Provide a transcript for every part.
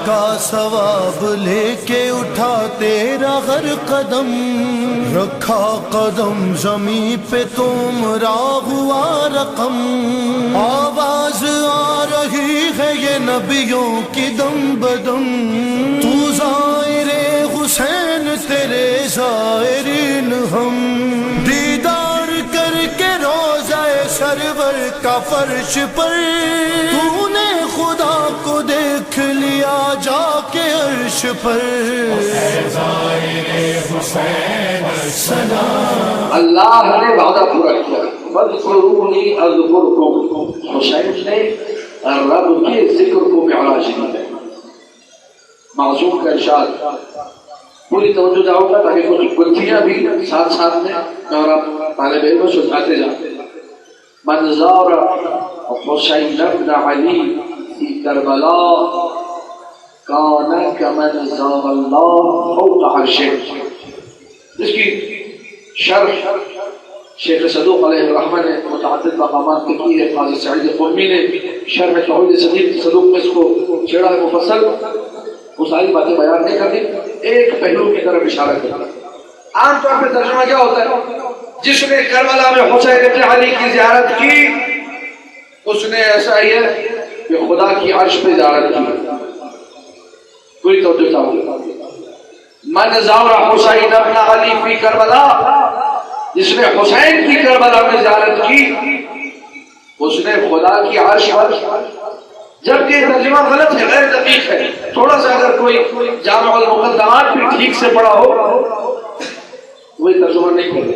کا ثواب لے کے اٹھا تیرا ہر قدم، رکھا قدم زمین پہ تمہارا ہوا رقم، آواز آ رہی ہے یہ نبیوں کی دم بدم، تو زائر حسین تیرے زائرین ہم، دیدار کر کے روضہ سرور کا فرش پر، تو نے خدا کو دیکھ لیا جا کے عرش پر، اللہ نے وعدہ پورا کیا، فاذکرونی اذکرکم، حسین نے رب کے ذکر کو معراج دی۔ معصوم کا ارشاد، پوری توجہ جاؤ گا تاکہ کچھ گلتیاں بھی ساتھ ساتھ میں اور آپ طالب علم سجھاتے جاتے ہیں۔ من زار حسین بن علی فی کربلا کان کمن زار اللہ فوق عرشہ۔ اس کی شرح شیخ صدوق علیہ الرحمہ نے متعدد مقامات پہ کی ہے، قاضی سعید قمی نے شرح توحید صدوق میں اس کو چھیڑا ہے مفصل، وہ ساری باتیں بیان نہیں کرنی، ایک پہلو کی طرف اشارہ کرنا۔ عام طور پہ ترجمہ کیا ہوتا ہے؟ جس نے کربلا میں حسین ابن علی کی زیارت کی اس نے ایسا ہی ہے کہ خدا کی عرش پہ زیارت کی۔ پوری توجہ چاہوں، من زار حسین ابن علی فی کربلا، جس نے حسین کی کربلا میں زیارت کی اس نے خدا کی عرش پر، جبکہ ترجمہ غلط ہے، غیر دقیق ہے، تھوڑا سا اگر کوئی جامع المقدمات بھی ٹھیک سے پڑھا ہو وہی ترجمہ نہیں کرے،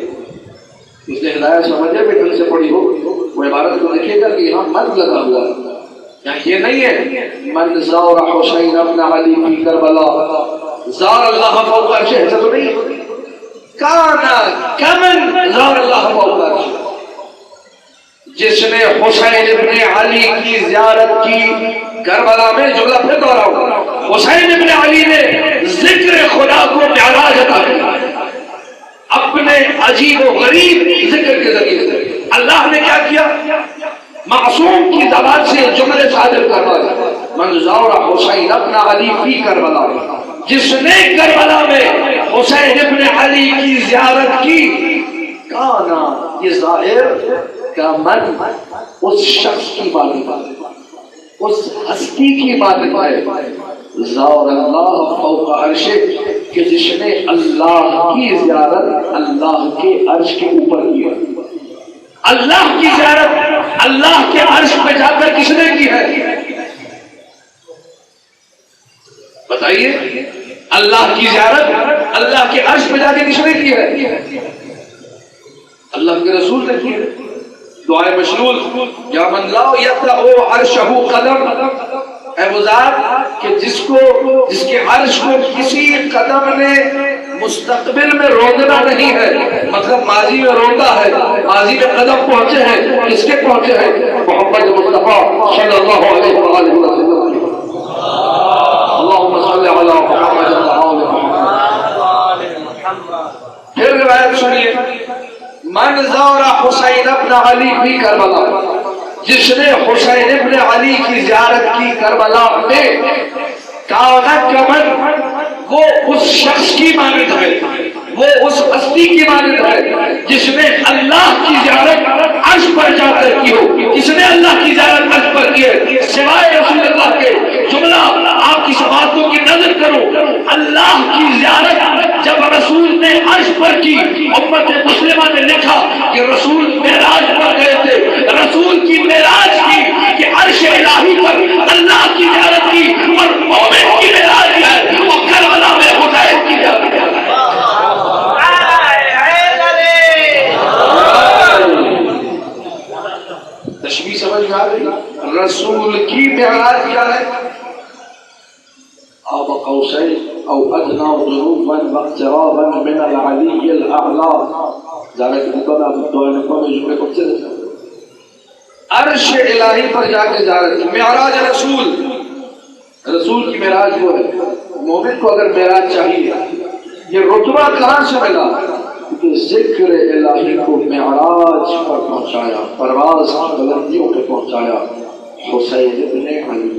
اس نے ہدایت سمجھے بھی ٹھیک سے پڑھی ہو، وہ عبارت کو دیکھے گا کہ یہاں من لگا ہوا ہے، یہاں یہ نہیں ہے من زار حسین ابن علی فی کربلا زار اللہ فوق عرشہ، ایسا تو نہیں ہے، کانا کمن زار اللہ فوق عرشہ، جس نے حسین ابن علی کی زیارت کی کربلا میں، جملہ پھر دوہراؤں، حسین ابن علی نے ذکر خدا کو معراج عطا کیا اپنے عجیب و غریب ذکر کے ذریعے سے۔ اللہ نے کیا کیا؟ معصوم کی زبان سے جملے صادر کروایا، من زار حسین ابن علی فی کربلا، جس نے کربلا میں حسین ابن علی کی زیارت کی، کانا، یہ ظاہر کا من اس شخص کی مانند، اس ہستی کی مانند ہے، زار اللہ فوق عرشہ، کہ جس نے اللہ کی زیارت اللہ کے عرش کے اوپر کی ہے۔ اللہ کی زیارت اللہ کے عرش پہ جا کر کس نے کی ہے؟ بتائیے، اللہ کی زیارت اللہ کے عرش پہ جا کے کس نے کی ہے؟ اللہ کے رسول نے کی ہے۔ دعائے مشلول، یا من لا یطأ عرشہ قدم، اے وہ ذات کہ جس کے عرش کو کسی قدم نے مستقبل میں روندنا نہیں ہے، مطلب ماضی میں روندا ہے، ماضی میں قدم پہنچے ہیں، کس کے پہنچے ہیں؟ محمد مصطفیٰ صلی اللہ علیہ وآلہ وسلم۔ اللہم صلی علی محمد وآل محمد۔ پھر روایت سنیے، من زار حسین ابن علی فی کربلا، جس نے حسین ابن علی کی زیارت کی کربلا میں، کانا کمن، وہ اس شخص کی مانند ہے، وہ اس ہستی کی مانند ہے جس نے اللہ کی زیارت عرش پر جا کر کی ہو۔ کس نے اللہ کی زیارت عرش پر کی ہے سوائے رسول اللہ کے؟ جملہ آپ کی باتوں کی نظر کرو، اللہ کی زیارت جب رسول نے عرش پر کی، امت مسلمہ نے لکھا کہ رسول معراج پر گئے تھے، رسول کی معراج کی کہ عرش الہی پر اللہ کی زیارت کی، اور مومن کی معراج ہے وہ کربلا میں حسین کی زیارت ہے۔ تشبیہ سمجھ میں آ گئی؟ رسول کی معراج کیا ہے؟ آب قوسین او ادنا جنوبا واقترابا من العلی الاعلی، ذالک مقدم دعائے نقوم جملے کو چلے عرش الہی پر جا کے زیارت کی۔ معراج رسول کی معراج وہ ہے۔ مومن کو اگر معراج چاہیے، یہ رتبہ کہاں سے ملا؟ کہ ذکر الہی کو معراج پر پہنچایا، پرواز بلندیوں پہ پہنچایا حسین ابن علی۔